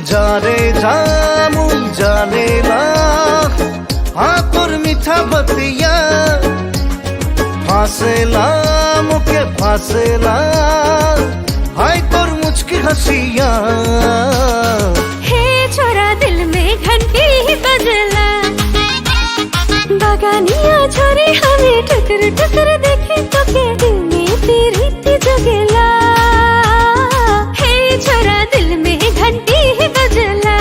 जाने जामू जाने ला हाँ तोर मीठा बतिया फासेला मुके फासेला हाय तोर मुझकी हंसिया हे छोरा दिल में घंटी ही बजला बागानिया छोरी हमें टुकर टुकर देखे तो के दिल में प्रीति जगेला हे छोरा दिल में घंटी ही बजला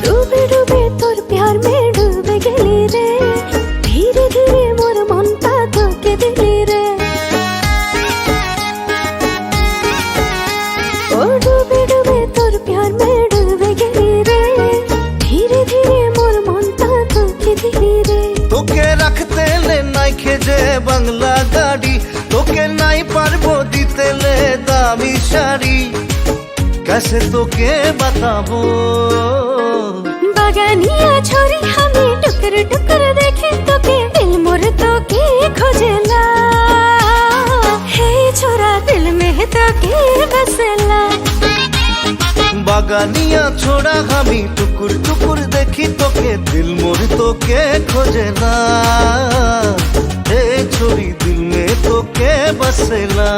डूबे डूबे तोर प्यार में डूबे गेली रे धीरे धीरे मोर मनता तोके दिली रे ओ डूबे डूबे तोर प्यार में डूबे गेली रे धीरे धीरे मोर मनता तोके दिली रे तोके रखते ले नाई खेजे बंगला गाड़ी तोके नाई पारबो दीते ले दामी शाड़ी कैसे तोके बताबो बागानिया छोरी हमें टुकर टुकर देखे तो के दिल मोर तो के खोजेला हे छोरा दिल में तो के बसला बागानिया छोड़ा हमी टुकुर टुकुर देखी तोके दिल मोर तोके खोजेला हे छोरी दिल में तोके बसेला।